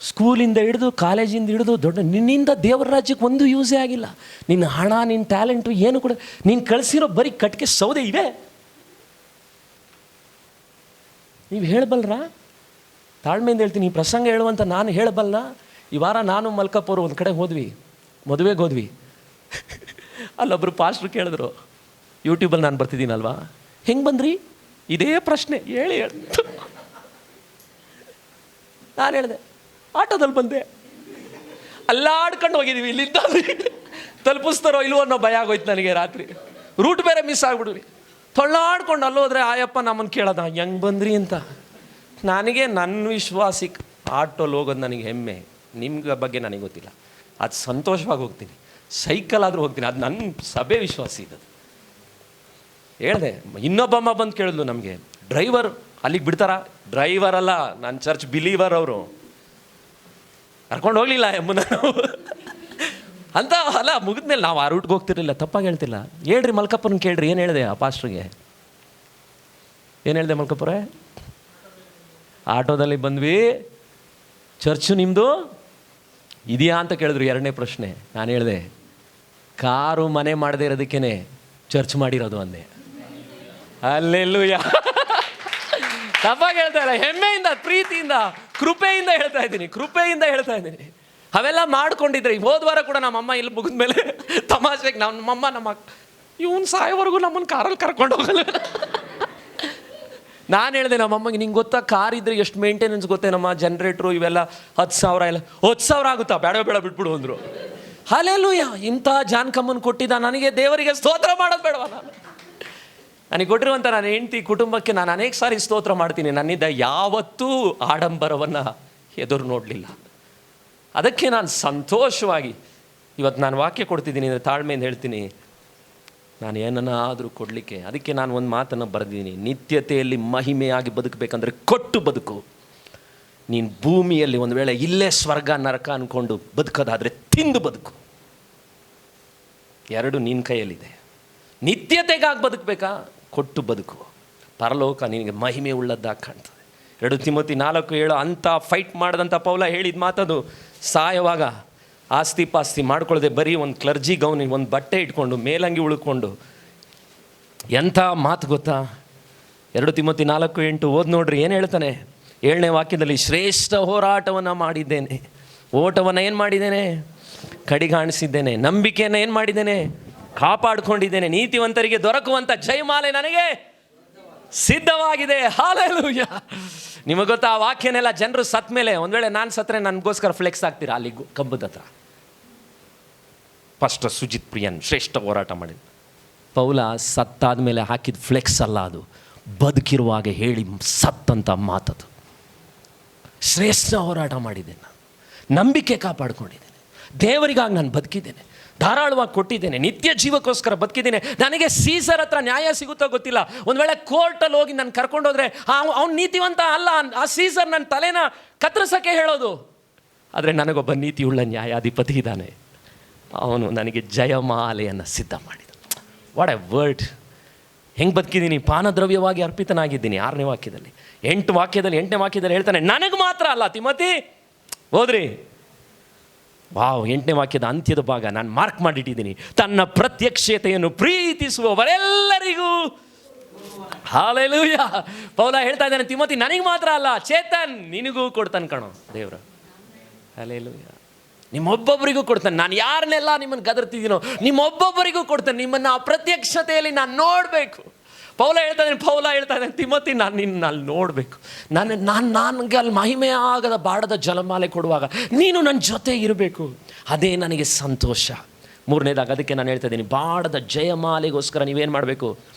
ಸ್ಕೂಲಿಂದ ಹಿಡಿದು ಕಾಲೇಜಿಂದ ಹಿಡಿದು ದೊಡ್ಡ ನಿನ್ನಿಂದ ದೇವರ ರಾಜ್ಯಕ್ಕೆ ಒಂದು ಯೂಸೇ ಆಗಿಲ್ಲ. ನಿನ್ನ ಹಣ, ನಿನ್ನ ಟ್ಯಾಲೆಂಟು ಏನು ಕೂಡ, ನೀನು ಕಳಿಸಿರೋ ಬರೀ ಕಟ್ಟಿಗೆ ಸೌದೆ ಇದೆ. ನೀವು ಹೇಳಬಲ್ರಾ? ತಾಳ್ಮೆಯಿಂದ ಹೇಳ್ತೀನಿ, ಈ ಪ್ರಸಂಗ ಹೇಳುವಂತ ನಾನು ಹೇಳಬಲ್ಲ. ಈ ವಾರ ನಾನು ಮಲ್ಕಪ್ಪ ಅವರು ಒಂದು ಕಡೆ ಹೋದ್ವಿ, ಮದುವೆಗೆ ಹೋದ್ವಿ. ಅಲ್ಲೊಬ್ಬರು ಪಾಸ್ಟ್ರು ಕೇಳಿದ್ರು, ಯೂಟ್ಯೂಬಲ್ಲಿ ನಾನು ಬರ್ತಿದ್ದೀನಲ್ವಾ, ಹೆಂಗೆ ಬಂದ್ರಿ? ಇದೇ ಪ್ರಶ್ನೆ ಹೇಳಿ. ನಾನು ಹೇಳಿದೆ, ಆಟೋದಲ್ಲಿ ಬಂದೆ. ಅಲ್ಲಾಡ್ಕೊಂಡು ಹೋಗಿದ್ದೀವಿ, ಇಲ್ಲಿಂದ ತಲುಪಿಸ್ತಾರೋ ಇಲ್ವೋ ಅನ್ನೋ ಭಯ ಆಗೋಯ್ತು ನನಗೆ. ರಾತ್ರಿ ರೂಟ್ ಬೇರೆ ಮಿಸ್ ಆಗ್ಬಿಡ್ರಿ. ತೊಳ್ಳಾಡ್ಕೊಂಡು ಅಲ್ಲೋದ್ರೆ ಆಯಪ್ಪ ನಮ್ಮನ್ನು ಕೇಳೋದ, ಹೆಂಗೆ ಬಂದ್ರಿ ಅಂತ. ನನಗೆ ನನ್ನ ವಿಶ್ವಾಸಿಕ್ ಆಟೋಲ್ಲಿ ಹೋಗೋದು ನನಗೆ ಹೆಮ್ಮೆ. ನಿಮ್ಗೆ ಬಗ್ಗೆ ನನಗೆ ಗೊತ್ತಿಲ್ಲ, ಅದು ಸಂತೋಷವಾಗಿ ಹೋಗ್ತೀನಿ. ಸೈಕಲ್ ಆದರೂ ಹೋಗ್ತೀನಿ, ಅದು ನನ್ನ ಸಭೆ ವಿಶ್ವಾಸ ಇದ್ದದು. ಹೇಳಿದೆ. ಇನ್ನೊಬ್ಬಮ್ಮ ಬಂದು ಕೇಳಿದ್ಲು ನಮಗೆ, ಡ್ರೈವರ್ ಅಲ್ಲಿಗೆ ಬಿಡ್ತಾರಾ? ಡ್ರೈವರ್ ಅಲ್ಲ, ನನ್ನ ಚರ್ಚ್ ಬಿಲೀವರ್ ಅವರು. ಕರ್ಕೊಂಡು ಹೋಗ್ಲಿಲ್ಲ ಎಮ್ಮನ ನಾವು ಅಂತ. ಅಲ್ಲ, ಮುಗಿದ್ಮೇಲೆ ನಾವು ಆ ರೂಟ್ಗೆ ಹೋಗ್ತಿರ್ಲಿಲ್ಲ, ತಪ್ಪಾಗಿ ಹೇಳ್ತಿಲ್ಲ. ಹೇಳ್ರಿ ಮಲ್ಕಪ್ಪನ ಕೇಳ್ರಿ, ಏನು ಹೇಳಿದೆ ಆ ಪಾಸ್ಟ್ರಿಗೆ? ಏನು ಹೇಳಿದೆ ಮಲ್ಕಪ್ಪರೇ? ಆಟೋದಲ್ಲಿ ಬಂದ್ವಿ, ಚರ್ಚು ನಿಮ್ಮದು ಇದೆಯಾ ಅಂತ ಕೇಳಿದ್ರು. 2ನೇ ಪ್ರಶ್ನೆ. ನಾನು ಹೇಳಿದೆ, ಕಾರು ಮನೆ ಮಾಡದೇ ಇರೋದಕ್ಕೇನೆ ಚರ್ಚ್ ಮಾಡಿರೋದು ಅಂದೆ. ಅಲ್ಲೆಲ್ಲೂಯ್ಯ. ತಪ್ಪಾಗಿ ಹೇಳ್ತಾ ಇಲ್ಲ, ಹೆಮ್ಮೆಯಿಂದ, ಪ್ರೀತಿಯಿಂದ, ಕೃಪೆಯಿಂದ ಹೇಳ್ತಾ ಇದ್ದೀನಿ, ಕೃಪೆಯಿಂದ ಹೇಳ್ತಾ ಇದ್ದೀನಿ. ಅವೆಲ್ಲ ಮಾಡ್ಕೊಂಡಿದ್ರೆ ಹೋದ್ವಾರ ಕೂಡ ನಮ್ಮಮ್ಮ ಇಲ್ಲಿ ಮುಗಿದ್ಮೇಲೆ ತಮಾಷೆಗೆ ನಮ್ಮಮ್ಮ ನಮ್ಮ ಇವನು ಸಾಯೋವರೆಗೂ ನಮ್ಮನ್ನು ಕಾರಲ್ಲಿ ಕರ್ಕೊಂಡು ಹೋಗಲ್ಲ. ನಾನು ಹೇಳಿದೆ ನಮ್ಮಮ್ಮಗೆ, ನಿಂಗೆ ಗೊತ್ತಾ ಕಾರ್ ಇದ್ರೆ ಎಷ್ಟು ಮೇಂಟೆನೆನ್ಸ್ ಗೊತ್ತೇನಮ್ಮ? ಜನರೇಟ್ರು ಇವೆಲ್ಲ 10,000 ಎಲ್ಲ 10,000 ಆಗುತ್ತಾ? ಬೇಡ ಬಿಟ್ಬಿಡು ಅಂದರು. ಹಲ್ಲೆಲೂಯ, ಇಂಥ ಜಾನ್ಕಮ್ಮನ್ ಕೊಟ್ಟಿದ್ದ ನನಗೆ, ದೇವರಿಗೆ ಸ್ತೋತ್ರ ಮಾಡೋದು ಬೇಡವಾ? ನನಗೆ ಕೊಟ್ಟಿರುವಂಥ ನನ್ನ ಹೆಂಡತಿ ಕುಟುಂಬಕ್ಕೆ ನಾನು ಅನೇಕ ಸಾರಿ ಸ್ತೋತ್ರ ಮಾಡ್ತೀನಿ. ನನ್ನಿಂದ ಯಾವತ್ತೂ ಆಡಂಬರವನ್ನು ಎದುರು ನೋಡಲಿಲ್ಲ. ಅದಕ್ಕೆ ನಾನು ಸಂತೋಷವಾಗಿ ಇವತ್ತು ನಾನು ವಾಕ್ಯ ಕೊಡ್ತಿದ್ದೀನಿ ಅಂದರೆ ತಾಳ್ಮೆಯಿಂದ ಹೇಳ್ತೀನಿ, ನಾನು ಏನನ್ನಾದರೂ ಕೊಡಲಿಕ್ಕೆ. ಅದಕ್ಕೆ ನಾನು ಒಂದು ಮಾತನ್ನು ಬರೆದಿದ್ದೀನಿ, ನಿತ್ಯತೆಯಲ್ಲಿ ಮಹಿಮೆಯಾಗಿ ಬದುಕಬೇಕಂದ್ರೆ ಕೊಟ್ಟು ಬದುಕು. ನೀನು ಭೂಮಿಯಲ್ಲಿ ಒಂದು ವೇಳೆ ಇಲ್ಲೇ ಸ್ವರ್ಗ ನರಕ ಅಂದ್ಕೊಂಡು ಬದುಕೋದಾದರೆ ತಿಂದು ಬದುಕು. 2 ನಿನ್ನ ಕೈಯಲ್ಲಿದೆ. ನಿತ್ಯತೆಗಾಗಿ ಬದುಕಬೇಕಾ? ಕೊಟ್ಟು ಬದುಕು. ಪರಲೋಕ ನಿನಗೆ ಮಹಿಮೆ ಉಳ್ಳದ್ದಾಗಿ ಕಾಣ್ತದೆ. 2 ತಿಮೋತಿ 4:7 ಅಂಥ ಫೈಟ್ ಮಾಡಿದಂಥ ಪೌಲ ಹೇಳಿದ ಮಾತದು. ಸಾಯುವಾಗ ಆಸ್ತಿ ಪಾಸ್ತಿ ಮಾಡ್ಕೊಳ್ಳದೆ ಬರೀ ಒಂದು ಕ್ಲರ್ಜಿ ಗೌನಿ, ಒಂದು ಬಟ್ಟೆ ಇಟ್ಕೊಂಡು, ಮೇಲಂಗಿ ಉಳ್ಕೊಂಡು, ಎಂಥ ಮಾತು ಗೊತ್ತಾ? 2 ತಿಮೋತಿ 4:8 ಓದಿ ನೋಡ್ರಿ, ಏನು ಹೇಳ್ತಾನೆ? 7ನೇ ವಾಕ್ಯದಲ್ಲಿ, ಶ್ರೇಷ್ಠ ಹೋರಾಟವನ್ನು ಮಾಡಿದ್ದೇನೆ, ಓಟವನ್ನು ಏನು ಮಾಡಿದ್ದೇನೆ? ಕಡಿಗಾಣಿಸಿದ್ದೇನೆ, ನಂಬಿಕೆಯನ್ನು ಏನು ಮಾಡಿದ್ದೇನೆ? ಕಾಪಾಡಿಕೊಂಡಿದ್ದೇನೆ, ನೀತಿವಂತರಿಗೆ ದೊರಕುವಂಥ ಜಯಮಾಲೆ ನನಗೆ ಸಿದ್ಧವಾಗಿದೆ. ಹಾಲೆಲೂಯ. ನಿಮಗೆ ಗೊತ್ತಾ ಆ ವಾಕ್ಯನೆಲ್ಲ ಜನರು ಸತ್ತ ಮೇಲೆ, ಒಂದು ವೇಳೆ ನಾನು ಸತ್ತರೆ ನನಗೋಸ್ಕರ ಫ್ಲೆಕ್ಸ್ ಆಗ್ತೀರಾ ಅಲ್ಲಿ ಕಂಬದ ಹತ್ರ? ಫಸ್ಟ್ ಸುಜಿತ್ ಪ್ರಿಯನ್ ಶ್ರೇಷ್ಠ ಹೋರಾಟ ಮಾಡಿದ. ಪೌಲ ಸತ್ತಾದ ಮೇಲೆ ಹಾಕಿದ ಫ್ಲೆಕ್ಸ್ ಅಲ್ಲ ಅದು, ಬದುಕಿರುವಾಗ ಹೇಳಿ ಸತ್ತಂಥ ಮಾತದು. ಶ್ರೇಷ್ಠ ಹೋರಾಟ ಮಾಡಿದ್ದೇನೆ, ನಾನು ನಂಬಿಕೆ ಕಾಪಾಡ್ಕೊಂಡಿದ್ದೇನೆ, ದೇವರಿಗಾಗಿ ನಾನು ಬದುಕಿದ್ದೇನೆ, ಧಾರಾಳವಾಗಿ ಕೊಟ್ಟಿದ್ದೇನೆ, ನಿತ್ಯ ಜೀವಕ್ಕೋಸ್ಕರ ಬದುಕಿದ್ದೇನೆ. ನನಗೆ ಸೀಸರ್ ಹತ್ರ ನ್ಯಾಯ ಸಿಗುತ್ತೋ ಗೊತ್ತಿಲ್ಲ. ಒಂದು ವೇಳೆ ಕೋರ್ಟಲ್ಲಿ ಹೋಗಿ ನಾನು ಕರ್ಕೊಂಡೋದ್ರೆ ಅವ್ನು ನೀತಿವಂತ ಅಲ್ಲ, ಆ ಸೀಸರ್ ನನ್ನ ತಲೆನ ಕತ್ತರಿಸೋಕ್ಕೆ ಹೇಳೋದು. ಆದರೆ ನನಗೊಬ್ಬ ನೀತಿಯುಳ್ಳ ನ್ಯಾಯಾಧಿಪತಿ ಇದ್ದಾನೆ, ಅವನು ನನಗೆ ಜಯಮಾಲೆಯನ್ನು ಸಿದ್ಧ ಮಾಡಿದ. What A word! ಹೆಂಗೆ ಬದುಕಿದ್ದೀನಿ? ಪಾನದ್ರವ್ಯವಾಗಿ ಅರ್ಪಿತನಾಗಿದ್ದೀನಿ. 6ನೇ ವಾಕ್ಯದಲ್ಲಿ. 8ನೇ ವಾಕ್ಯದಲ್ಲಿ ಹೇಳ್ತಾನೆ, ನನಗೆ ಮಾತ್ರ ಅಲ್ಲ ತಿಮೋತಿ, ಹೋದ್ರಿ ವಾವ್. 8ನೇ ವಾಕ್ಯದ ಅಂತ್ಯದ ಭಾಗ ನಾನು ಮಾರ್ಕ್ ಮಾಡಿಟ್ಟಿದ್ದೀನಿ. ತನ್ನ ಪ್ರತ್ಯಕ್ಷತೆಯನ್ನು ಪ್ರೀತಿಸುವವರೆಲ್ಲರಿಗೂ. ಹಾಲೆಲೂಯ. ಪೌಲ ಹೇಳ್ತಾ ಇದ್ದಾನೆ, ತಿಮೋತಿ ನನಗೆ ಮಾತ್ರ ಅಲ್ಲ, ಚೇತನ್ ನಿನಗೂ ಕೊಡ್ತಾನೆ ಕಣೋ ದೇವ್ರ. ಹಾಲೆಲೂಯ. ನಿಮ್ಮೊಬ್ಬೊಬ್ಬರಿಗೂ ಕೊಡ್ತಾನೆ. ನಾನು ಯಾರನ್ನೆಲ್ಲ ನಿಮ್ಮನ್ನು ಗದರ್ತಿದ್ದೀನೋ ನಿಮ್ಮೊಬ್ಬೊಬ್ಬರಿಗೂ ಕೊಡ್ತಾನೆ. ನಿಮ್ಮನ್ನು ಆ ಪ್ರತ್ಯಕ್ಷತೆಯಲ್ಲಿ ನಾನು ನೋಡಬೇಕು. ಪೌಲ ಹೇಳ್ತಾ ಇದ್ದಾನೆ, ತಿಮೋತಿ ನಾನು ನಿನ್ನ ಅಲ್ಲಿ ನೋಡಬೇಕು. ನನಗೆ ಅಲ್ಲಿ ಮಹಿಮೆ ಆಗದ ಬಾಡದ ಜಲಮಾಲೆ ಕೊಡುವಾಗ ನೀನು ನನ್ನ ಜೊತೆ ಇರಬೇಕು. ಅದೇ ನನಗೆ ಸಂತೋಷ. 3ನೇದಾಗಿ ಅದಕ್ಕೆ ನಾನು ಹೇಳ್ತಾ ಇದ್ದೀನಿ, ಬಾಡದ ಜಯಮಾಲೆಗೋಸ್ಕರ ನೀವೇನು ಮಾಡಬೇಕು?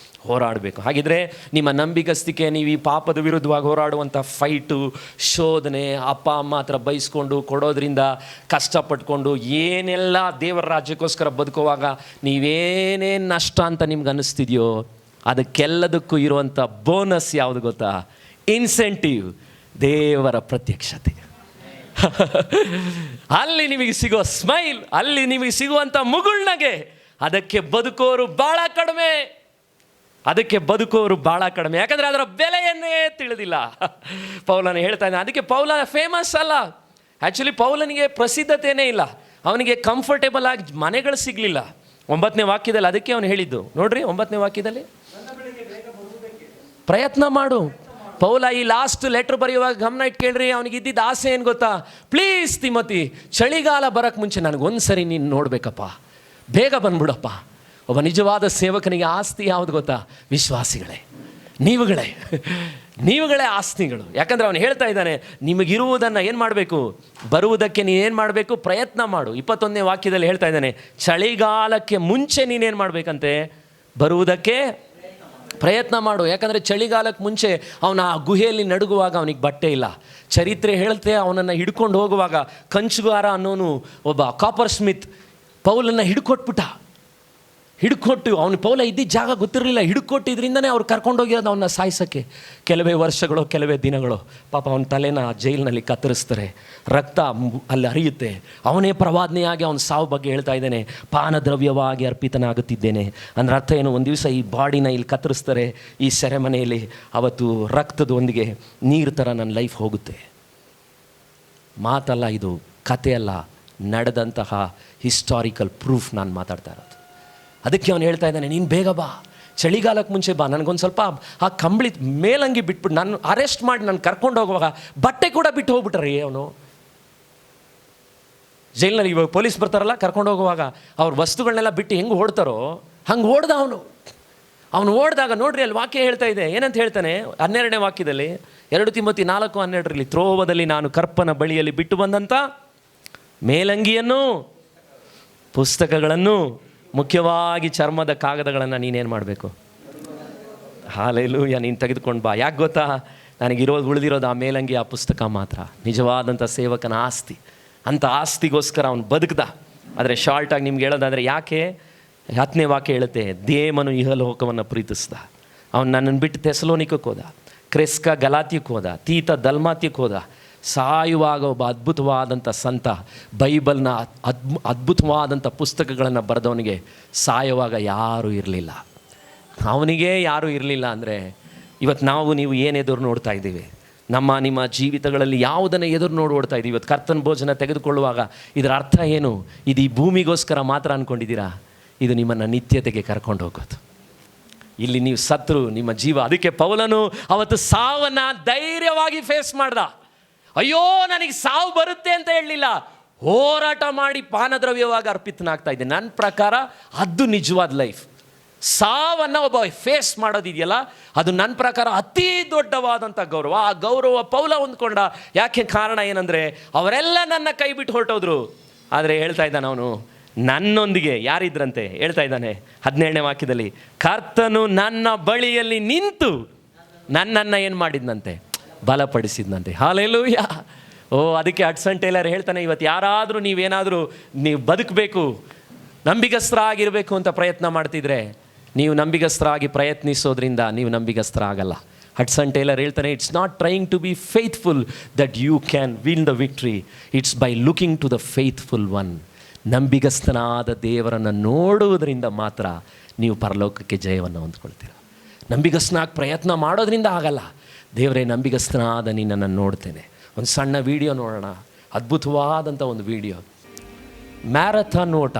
ಹೋರಾಡಬೇಕು. ಹಾಗಿದ್ರೆ ನಿಮ್ಮ ನಂಬಿಕಸ್ತಿಕೆ, ನೀವು ಈ ಪಾಪದ ವಿರುದ್ಧವಾಗಿ ಹೋರಾಡುವಂಥ ಫೈಟು, ಶೋಧನೆ, ಅಪ್ಪ ಅಮ್ಮ ಹತ್ರ ಬೈಸ್ಕೊಂಡು ಕೊಡೋದ್ರಿಂದ ಕಷ್ಟಪಟ್ಕೊಂಡು ಏನೆಲ್ಲ ದೇವರ ರಾಜ್ಯಕ್ಕೋಸ್ಕರ ಬದುಕುವಾಗ ನೀವೇನೇನು ನಷ್ಟ ಅಂತ ನಿಮ್ಗೆ ಅನ್ನಿಸ್ತಿದೆಯೋ, ಅದಕ್ಕೆಲ್ಲದಕ್ಕೂ ಇರುವಂಥ ಬೋನಸ್ ಯಾವುದು ಗೊತ್ತಾ? ಇನ್ಸೆಂಟಿವ್, ದೇವರ ಪ್ರತ್ಯಕ್ಷತೆ. ಅಲ್ಲಿ ನಿಮಗೆ ಸಿಗೋ ಸ್ಮೈಲ್, ಅಲ್ಲಿ ನಿಮಗೆ ಸಿಗುವಂಥ ಮುಗುಳ್ನಗೆ, ಅದಕ್ಕೆ ಬದುಕೋರು ಭಾಳ ಕಡಿಮೆ. ಅದಕ್ಕೆ ಬದುಕೋರು ಭಾಳ ಕಡಿಮೆ, ಯಾಕಂದರೆ ಅದರ ಬೆಲೆಯನ್ನೇ ತಿಳಿದಿಲ್ಲ. ಪೌಲನ ಹೇಳ್ತಾ ಇದ್ದಾನೆ. ಅದಕ್ಕೆ ಪೌಲ ಫೇಮಸ್ ಅಲ್ಲ. ಆ್ಯಕ್ಚುಲಿ ಪೌಲನಿಗೆ ಪ್ರಸಿದ್ಧತೆಯೇ ಇಲ್ಲ. ಅವನಿಗೆ ಕಂಫರ್ಟೇಬಲ್ ಆಗಿ ಮನೆಗಳು ಸಿಗಲಿಲ್ಲ. 9ನೇ ವಾಕ್ಯದಲ್ಲಿ ಅದಕ್ಕೆ ಅವನು ಹೇಳಿದ್ದು ನೋಡ್ರಿ. 9ನೇ ವಾಕ್ಯದಲ್ಲಿ ಪ್ರಯತ್ನ ಮಾಡು. ಪೌಲ ಈ ಲಾಸ್ಟ್ ಲೆಟ್ರ್ ಬರೆಯುವಾಗ ಗಮನ ಇಟ್ಕೇಳ್ರಿ, ಅವನಿಗೆ ಇದ್ದಿದ್ದ ಆಸೆ ಏನು ಗೊತ್ತಾ? ಪ್ಲೀಸ್ ತಿಮೋತಿ, ಚಳಿಗಾಲ ಬರೋಕ್ಕೆ ಮುಂಚೆ ನನಗೊಂದು ಸರಿ ನೀನು ನೋಡಬೇಕಪ್ಪ, ಬೇಗ ಬಂದ್ಬಿಡಪ್ಪ. ಒಬ್ಬ ನಿಜವಾದ ಸೇವಕನಿಗೆ ಆಸ್ತಿ ಯಾವುದು ಗೊತ್ತಾ? ವಿಶ್ವಾಸಿಗಳೇ, ನೀವುಗಳೇ ಆಸ್ತಿಗಳು. ಯಾಕಂದರೆ ಅವನು ಹೇಳ್ತಾ ಇದ್ದಾನೆ, ನಿಮಗಿರುವುದನ್ನು ಏನು ಮಾಡಬೇಕು? ಬರುವುದಕ್ಕೆ ನೀನೇನು ಮಾಡಬೇಕು? ಪ್ರಯತ್ನ ಮಾಡು. 21ನೇ ವಾಕ್ಯದಲ್ಲಿ ಹೇಳ್ತಾ ಇದ್ದಾನೆ, ಚಳಿಗಾಲಕ್ಕೆ ಮುಂಚೆ ನೀನೇನು ಮಾಡಬೇಕಂತೆ? ಬರುವುದಕ್ಕೆ ಪ್ರಯತ್ನ ಮಾಡು. ಯಾಕಂದರೆ ಚಳಿಗಾಲಕ್ಕೆ ಮುಂಚೆ ಅವನ ಆ ಗುಹೆಯಲ್ಲಿ ನಡುಗುವಾಗ ಅವನಿಗೆ ಬಟ್ಟೆ ಇಲ್ಲ. ಚರಿತ್ರೆ ಹೇಳುತ್ತೆ, ಅವನನ್ನು ಹಿಡ್ಕೊಂಡು ಹೋಗುವಾಗ ಕಂಚುಗಾರ ಅನ್ನೋನು ಒಬ್ಬ ಕಾಪರ್ ಸ್ಮಿತ್ ಪೌಲನ್ನು ಹಿಡ್ಕೊಟ್ಟು ಅವನು ಪೌಲ ಇದ್ದಿದ್ದ ಜಾಗ ಗೊತ್ತಿರಲಿಲ್ಲ. ಹಿಡ್ಕೊಟ್ಟಿದ್ರಿಂದನೇ ಅವ್ರು ಕರ್ಕೊಂಡೋಗಿರೋದು ಅವನ್ನ ಸಾಯಿಸೋಕ್ಕೆ. ಕೆಲವೇ ವರ್ಷಗಳು, ಕೆಲವೇ ದಿನಗಳು. ಪಾಪ ಅವನ ತಲೆನ ಜೈಲಿನಲ್ಲಿ ಕತ್ತರಿಸ್ತಾರೆ, ರಕ್ತ ಅಲ್ಲಿ ಹರಿಯುತ್ತೆ. ಅವನೇ ಪ್ರವಾದನೆಯಾಗಿ ಅವನ ಸಾವು ಬಗ್ಗೆ ಹೇಳ್ತಾ ಇದ್ದಾನೆ, ಪಾನದ್ರವ್ಯವಾಗಿ ಅರ್ಪಿತನಾಗುತ್ತಿದ್ದೇನೆ. ಅಂದ್ರೆ ಅರ್ಥ ಏನು? ಒಂದು ದಿವಸ ಈ ಬಾಡಿನ ಇಲ್ಲಿ ಕತ್ತರಿಸ್ತಾರೆ, ಈ ಸೆರೆಮನೆಯಲ್ಲಿ. ಅವತ್ತು ರಕ್ತದೊಂದಿಗೆ ನೀರು ಥರ ನನ್ನ ಲೈಫ್ ಹೋಗುತ್ತೆ. ಮಾತಲ್ಲ ಇದು, ಕಥೆಯಲ್ಲ, ನಡೆದಂತಹ ಹಿಸ್ಟಾರಿಕಲ್ ಪ್ರೂಫ್ ನಾನು ಮಾತಾಡ್ತಾ ಇರೋದು. ಅದಕ್ಕೆ ಅವನು ಹೇಳ್ತಾ ಇದ್ದಾನೆ, ನೀನು ಬೇಗ ಬಾ, ಚಳಿಗಾಲಕ್ಕೆ ಮುಂಚೆ ಬಾ. ನನಗೊಂದು ಸ್ವಲ್ಪ ಆ ಕಂಬಳಿ ಮೇಲಂಗಿ ಬಿಟ್ಬಿಟ್ಟು ನಾನು ಅರೆಸ್ಟ್ ಮಾಡಿ ನಾನು ಕರ್ಕೊಂಡು ಹೋಗುವಾಗ ಬಟ್ಟೆ ಕೂಡ ಬಿಟ್ಟು ಹೋಗ್ಬಿಟ್ರಿ. ಅವನು ಜೈಲಿನಲ್ಲಿ ಇವಾಗ ಪೊಲೀಸ್ ಬರ್ತಾರಲ್ಲ, ಕರ್ಕೊಂಡು ಹೋಗುವಾಗ ಅವ್ರ ವಸ್ತುಗಳನ್ನೆಲ್ಲ ಬಿಟ್ಟು ಹೆಂಗೆ ಓಡ್ತಾರೋ ಹಂಗೆ ಓಡ್ದ ಅವನು ಓಡಿದಾಗ ನೋಡ್ರಿ, ಅಲ್ಲಿ ವಾಕ್ಯ ಹೇಳ್ತಾ ಇದೆ. ಏನಂತ ಹೇಳ್ತಾನೆ 12ನೇ ವಾಕ್ಯದಲ್ಲಿ, 2 ತಿಮೋತಿ 4:12 ತ್ರೋವದಲ್ಲಿ ನಾನು ಕರ್ಪನ ಬಳಿಯಲ್ಲಿ ಬಿಟ್ಟು ಬಂದಂಥ ಮೇಲಂಗಿಯನ್ನು, ಪುಸ್ತಕಗಳನ್ನು, ಮುಖ್ಯವಾಗಿ ಚರ್ಮದ ಕಾಗದಗಳನ್ನು ನೀನೇನು ಮಾಡಬೇಕು? ಹಾಲೆಲೂಯಾ, ನೀನು ತೆಗೆದುಕೊಂಡು ಬಾ. ಯಾಕೆ ಗೊತ್ತಾ? ಉಳಿದಿರೋದು ಆ ಮೇಲಂಗಿ, ಆ ಪುಸ್ತಕ ಮಾತ್ರ. ನಿಜವಾದಂಥ ಸೇವಕನ ಆಸ್ತಿ. ಅಂಥ ಆಸ್ತಿಗೋಸ್ಕರ ಅವನು ಬದುಕ್ದ. ಆದರೆ ಶಾರ್ಟಾಗಿ ನಿಮ್ಗೆ ಹೇಳೋದಾದರೆ ಯಾಕೆ? 10ನೇ ವಾಕ್ಯ ಹೇಳುತ್ತೆ, ದೇಮನು ಇಹಲೋಕವನ್ನು ಪ್ರೀತಿಸ್ದ. ಅವನು ನನ್ನನ್ನು ಬಿಟ್ಟು ಥೆಸಲೋನಿಕಕ್ಕೆ ಹೋದ, ಕ್ರೆಸ್ಕ ಗಲಾತ್ಯಕ್ಕೆ ಹೋದ, ತೀತ ದಲ್ಮಾತ್ಯಕ್ಕೆ ಹೋದ. ಸಾಯುವಾಗ ಒಬ್ಬ ಅದ್ಭುತವಾದಂಥ ಸಂತ, ಬೈಬಲ್ನ ಅದ್ಭುತವಾದಂಥ ಪುಸ್ತಕಗಳನ್ನು ಬರೆದವನಿಗೆ ಸಾಯುವಾಗ ಯಾರೂ ಇರಲಿಲ್ಲ. ಅವನಿಗೆ ಯಾರೂ ಇರಲಿಲ್ಲ. ಅಂದರೆ ಇವತ್ತು ನೀವು ಏನು ಎದುರು ನೋಡ್ತಾ ಇದ್ದೀವಿ? ನಿಮ್ಮ ಜೀವಿತಗಳಲ್ಲಿ ಯಾವುದನ್ನು ಎದುರು ಓಡ್ತಾ ಇದ್ದೀವಿ? ಇವತ್ತು ಕರ್ತನ ಭೋಜನ ತೆಗೆದುಕೊಳ್ಳುವಾಗ ಇದರ ಅರ್ಥ ಏನು? ಇದು ಈ ಭೂಮಿಗೋಸ್ಕರ ಮಾತ್ರ ಅಂದ್ಕೊಂಡಿದ್ದೀರಾ? ಇದು ನಿಮ್ಮನ್ನು ನಿತ್ಯತೆಗೆ ಕರ್ಕೊಂಡು ಹೋಗೋದು. ಇಲ್ಲಿ ನೀವು ಸತ್ರು ನಿಮ್ಮ ಜೀವ. ಅದಕ್ಕೆ ಪೌಲನು ಅವತ್ತು ಸಾವನ್ನು ಧೈರ್ಯವಾಗಿ ಫೇಸ್ ಮಾಡ್ದ. ಅಯ್ಯೋ ನನಗೆ ಸಾವು ಬರುತ್ತೆ ಅಂತ ಹೇಳಲಿಲ್ಲ, ಹೋರಾಟ ಮಾಡಿ ಪಾನದ್ರವ್ಯವಾಗಿ ಅರ್ಪಿತನಾಗ್ತಾ ಇದ್ದೆ. ನನ್ನ ಪ್ರಕಾರ ಅದು ನಿಜವಾದ ಲೈಫ್. ಸಾವನ್ನು ಒಬ್ಬ ಫೇಸ್ ಮಾಡೋದಿದೆಯಲ್ಲ, ಅದು ನನ್ನ ಪ್ರಕಾರ ಅತಿ ದೊಡ್ಡವಾದಂಥ ಗೌರವ. ಆ ಗೌರವ ಪೌಲ ಹೊಂದ್ಕೊಂಡ. ಯಾಕೆ? ಕಾರಣ ಏನಂದರೆ ಅವರೆಲ್ಲ ನನ್ನ ಕೈ ಬಿಟ್ಟು ಹೊರಟೋದ್ರು. ಆದರೆ ಹೇಳ್ತಾ ಇದ್ದಾನೆ ಅವನು, ನನ್ನೊಂದಿಗೆ ಯಾರಿದ್ರಂತೆ? ಹೇಳ್ತಾ ಇದ್ದಾನೆ 17ನೇ ವಾಕ್ಯದಲ್ಲಿ, ಕರ್ತನು ನನ್ನ ಬಳಿಯಲ್ಲಿ ನಿಂತು ನನ್ನನ್ನು ಏನು ಮಾಡಿದ್ನಂತೆ? ಬಲಪಡಿಸಿದ್ನಂತೆ. ಹಾಲೆಲೂಯಾ. ಅದಕ್ಕೆ ಹಡ್ಸನ್ ಟೇಲರ್ ಹೇಳ್ತಾನೆ, ಇವತ್ತು ಯಾರಾದರೂ ನೀವು ಬದುಕಬೇಕು, ನಂಬಿಗಸ್ತರಾಗಿರಬೇಕು ಅಂತ ಪ್ರಯತ್ನ ಮಾಡ್ತಿದ್ರೆ, ನೀವು ನಂಬಿಗಸ್ತರಾಗಿ ಪ್ರಯತ್ನಿಸೋದ್ರಿಂದ ನೀವು ನಂಬಿಗಸ್ತರ ಆಗಲ್ಲ. ಹಡ್ಸನ್ ಟೇಲರ್ ಹೇಳ್ತಾನೆ, it's not trying to be faithful that you can win the victory, it's by looking to the faithful one. ನಂಬಿಗಸ್ತನಾದ ದೇವರನ್ನು ನೋಡುವುದರಿಂದ ಮಾತ್ರ ನೀವು ಪರಲೋಕಕ್ಕೆ ಜಯವನ್ನು ಹೊಂದ್ಕೊಳ್ತೀರ. ನಂಬಿಗಸ್ತನಾಗಿ ಪ್ರಯತ್ನ ಮಾಡೋದ್ರಿಂದ ಆಗಲ್ಲ. ದೇವರೇ, ನಂಬಿಗಸ್ತನಾದ ನಿನ್ನನ್ನು ನೋಡ್ತೇನೆ. ಒಂದು ಸಣ್ಣ ವಿಡಿಯೋ ನೋಡೋಣ. ಅದ್ಭುತವಾದಂಥ ಒಂದು ವಿಡಿಯೋ. ಮ್ಯಾರಥಾನ್ ಓಟ.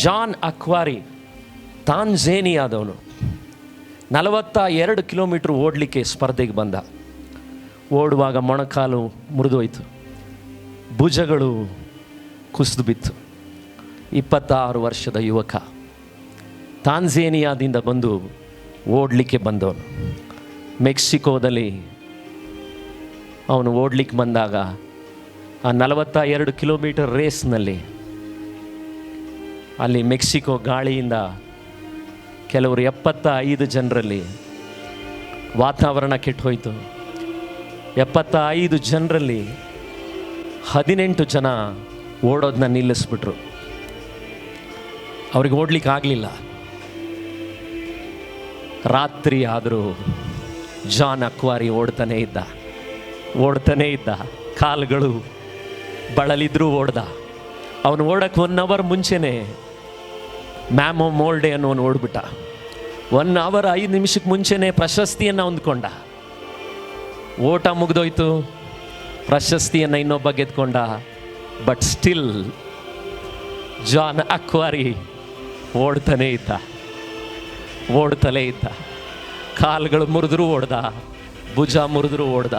ಜಾನ್ ಅಕ್ವಾರಿ, ತಾಂಜೇನಿಯಾದವನು, 42 ಕಿಲೋಮೀಟ್ರ್ ಓಡಲಿಕ್ಕೆ ಸ್ಪರ್ಧೆಗೆ ಬಂದ. ಓಡುವಾಗ ಮೊಣಕಾಲು ಮುರಿದೋಯ್ತು, ಭುಜಗಳು ಕುಸಿದು ಬಿತ್ತು. 26 ವರ್ಷದ ಯುವಕ, ತಾಂಜೇನಿಯಾದಿಂದ ಬಂದು ಓಡಲಿಕ್ಕೆ ಬಂದವನು. ಮೆಕ್ಸಿಕೋದಲ್ಲಿ ಅವನು ಓಡಲಿಕ್ಕೆ ಬಂದಾಗ ಆ 42 ಕಿಲೋಮೀಟರ್ ರೇಸ್ನಲ್ಲಿ ಅಲ್ಲಿ ಮೆಕ್ಸಿಕೋ ಗಾಳಿಯಿಂದ ಕೆಲವರು 75 ಜನರಲ್ಲಿ ವಾತಾವರಣ ಕೆಟ್ಟೋಯ್ತು. 75 ಜನರಲ್ಲಿ 18 ಜನ ಓಡೋದನ್ನ ನಿಲ್ಲಿಸ್ಬಿಟ್ರು. ಅವ್ರಿಗೆ ಓಡ್ಲಿಕ್ಕೆ ಆಗಲಿಲ್ಲ. ರಾತ್ರಿ ಆದರೂ ಜಾನ್ ಅಕ್ವಾರಿ ಓಡ್ತಾನೇ ಇದ್ದ. ಕಾಲುಗಳು ಬಳಲಿದ್ರೂ ಓಡ್ದ. ಅವನು ಓಡಕ್ಕೆ 1 ಅವರ್ ಮುಂಚೆನೆ ಮ್ಯಾಮೋ ಮೋಲ್ಡೆ ಅನ್ನೋನು ಓಡ್ಬಿಟ್ಟ. 1 ಅವರ್ 5 ನಿಮಿಷಕ್ಕೆ ಮುಂಚೆನೆ ಪ್ರಶಸ್ತಿಯನ್ನು ಹೊಂದ್ಕೊಂಡ. ಓಟ ಮುಗಿದೋಯ್ತು, ಪ್ರಶಸ್ತಿಯನ್ನು ಇನ್ನೊಬ್ಬ ಗೆದ್ಕೊಂಡ. ಬಟ್ ಸ್ಟಿಲ್ ಜಾನ್ ಅಕ್ವಾರಿ ಓಡ್ತಾನೇ ಇದ್ದ, ಓಡ್ತಲೇ ಇದ್ದ. ಕಾಲುಗಳು ಮುರಿದ್ರೂ ಓಡ್ದ, ಭುಜ ಮುರಿದ್ರೂ ಓಡ್ದ.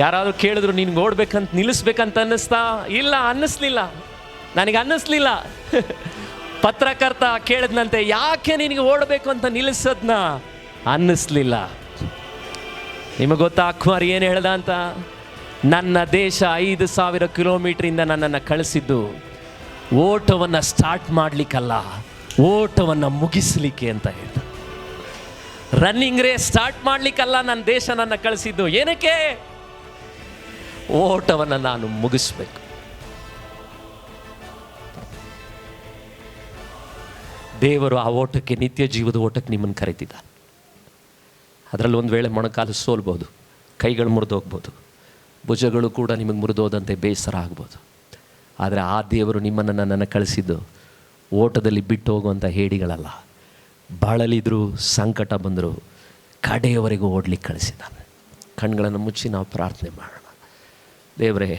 ಯಾರಾದರೂ ಕೇಳಿದ್ರು ನಿನ್ಗೆ ಓಡ್ಬೇಕಂತ ನಿಲ್ಲಿಸ್ಬೇಕಂತ ಅನ್ನಿಸ್ತಾ? ಇಲ್ಲ, ಅನ್ನಿಸ್ಲಿಲ್ಲ, ನನಗೆ ಅನ್ನಿಸ್ಲಿಲ್ಲ. ಪತ್ರಕರ್ತ ಕೇಳಿದ್ನಂತೆ, ಯಾಕೆ ನಿನಗೆ ಓಡಬೇಕು ಅಂತ ನಿಲ್ಲಿಸೋದ್ನ? ಅನ್ನಿಸ್ಲಿಲ್ಲ. ನಿಮಗೆ ಗೊತ್ತಾ ಅಕ್ವಾರಿ ಏನು ಹೇಳ್ದ ಅಂತ? ನನ್ನ ದೇಶ 5,000 ಕಿಲೋಮೀಟ್ರಿಂದ ನನ್ನನ್ನು ಕಳಿಸಿದ್ದು ಓಟವನ್ನು ಸ್ಟಾರ್ಟ್ ಮಾಡಲಿಕ್ಕಲ್ಲ, ಓಟವನ್ನು ಮುಗಿಸ್ಲಿಕ್ಕೆ ಅಂತ ಹೇಳ್ದ. ರನ್ನಿಂಗ್ ರೇಸ್ ಸ್ಟಾರ್ಟ್ ಮಾಡಲಿಕ್ಕಲ್ಲ ನನ್ನ ದೇಶ ನನ್ನ ಕಳಿಸಿದ್ದು. ಏನಕ್ಕೆ? ಓಟವನ್ನು ನಾನು ಮುಗಿಸ್ಬೇಕು. ದೇವರು ಆ ಓಟಕ್ಕೆ, ನಿತ್ಯ ಜೀವದ ಓಟಕ್ಕೆ ನಿಮ್ಮನ್ನು ಕರೀತಿದ್ದ. ಅದರಲ್ಲಿ ಒಂದು ವೇಳೆ ಮೊಣಕಾಲು ಸೋಲ್ಬೋದು, ಕೈಗಳು ಮುರಿದೋಗ್ಬೋದು, ಭುಜಗಳು ಕೂಡ ನಿಮಗೆ ಮುರಿದೋದಂತೆ ಬೇಸರ ಆಗ್ಬೋದು. ಆದರೆ ಆ ದೇವರು ನಿಮ್ಮನ್ನು ನನ್ನನ್ನು ಕಳಿಸಿದ್ದು ಓಟದಲ್ಲಿ ಬಿಟ್ಟು ಹೋಗುವಂಥ ಹೇಡಿಗಳಲ್ಲ. ಬಳಲಿದ್ರು, ಸಂಕಟ ಬಂದರು, ಕಡೆಯವರೆಗೂ ಓಡ್ಲಿಕ್ಕೆ ಕಳಿಸಿದ್ದಾನೆ. ಕಣ್ಗಳನ್ನು ಮುಚ್ಚಿ ನಾವು ಪ್ರಾರ್ಥನೆ ಮಾಡೋಣ. ದೇವರೇ,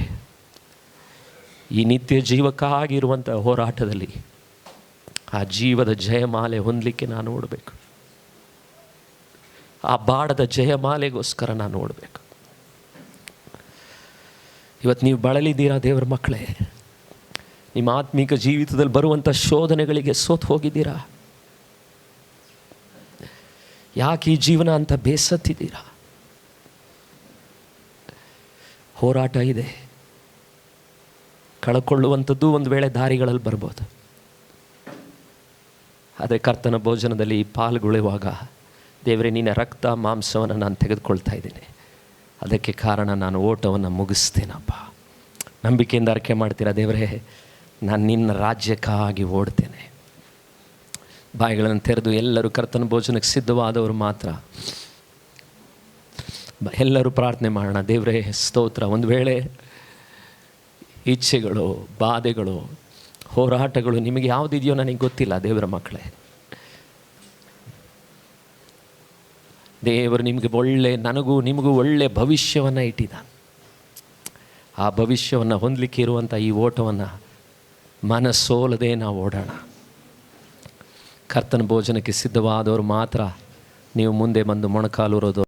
ಈ ನಿತ್ಯ ಜೀವಕ್ಕಾಗಿರುವಂಥ ಹೋರಾಟದಲ್ಲಿ ಆ ಜೀವದ ಜಯಮಾಲೆ ಹೊಂದಲಿಕ್ಕೆ ನಾನು ಓಡಬೇಕು. ಆ ಬಾಡದ ಜಯಮಾಲೆಗೋಸ್ಕರ ನಾನು ಓಡಬೇಕು. ಇವತ್ತು ನೀವು ಬಳಲಿದ್ದೀರಾ ದೇವರ ಮಕ್ಕಳೇ. ನಿಮ್ಮ ಆತ್ಮಿಕ ಜೀವಿತದಲ್ಲಿ ಬರುವಂಥ ಶೋಧನೆಗಳಿಗೆ ಸೋತು ಹೋಗಿದ್ದೀರಾ? ಯಾಕೆ ಈ ಜೀವನ ಅಂತ ಬೇಸತ್ತಿದ್ದೀರಾ? ಹೋರಾಟ ಇದೆ. ಕಳ್ಕೊಳ್ಳುವಂಥದ್ದು ಒಂದು ವೇಳೆ ದಾರಿಗಳಲ್ಲಿ ಬರ್ಬೋದು. ಆದರೆ ಕರ್ತನ ಭೋಜನದಲ್ಲಿ ಪಾಲ್ಗೊಳ್ಳುವಾಗ, ದೇವರೇ ನಿನ್ನ ರಕ್ತ ಮಾಂಸವನ್ನು ನಾನು ತೆಗೆದುಕೊಳ್ತಾ ಇದ್ದೀನಿ, ಅದಕ್ಕೆ ಕಾರಣ ನಾನು ಓಟವನ್ನು ಮುಗಿಸ್ತೇನಪ್ಪ. ನಂಬಿಕೆಯಿಂದ ಅರಿಕೆ ಮಾಡ್ತೀರಾ? ದೇವರೇ, ನಾನು ನಿನ್ನ ರಾಜ್ಯಕ್ಕಾಗಿ ಓಡ್ತೇನೆ. ಬಾಯಿಗಳನ್ನು ತೆರೆದು ಎಲ್ಲರೂ ಕರ್ತನ ಭೋಜನಕ್ಕೆ ಸಿದ್ಧವಾದವರು ಮಾತ್ರ ಎಲ್ಲರೂ ಪ್ರಾರ್ಥನೆ ಮಾಡೋಣ. ದೇವರೇ ಸ್ತೋತ್ರ. ಒಂದು ವೇಳೆ ಇಚ್ಛೆಗಳು, ಬಾಧೆಗಳು, ಹೋರಾಟಗಳು ನಿಮಗೆ ಯಾವುದಿದೆಯೋ ನನಗೆ ಗೊತ್ತಿಲ್ಲ ದೇವರ ಮಕ್ಕಳೇ. ದೇವರು ನಿಮಗೆ ನನಗೂ ನಿಮಗೂ ಒಳ್ಳೆ ಭವಿಷ್ಯವನ್ನು ಇಟ್ಟಿದ್ದಾನೆ. ಆ ಭವಿಷ್ಯವನ್ನು ಹೊಂದಲಿಕ್ಕೆ ಇರುವಂಥ ಈ ಓಟವನ್ನು ಮನಸ್ಸೋಲದೆ ನಾವು ಓಡೋಣ. ಕರ್ತನ ಭೋಜನಕ್ಕೆ ಸಿದ್ಧವಾದವರು ಮಾತ್ರ ನೀವು ಮುಂದೆ ಬಂದು ಮೊಣಕಾಲೂರೋದು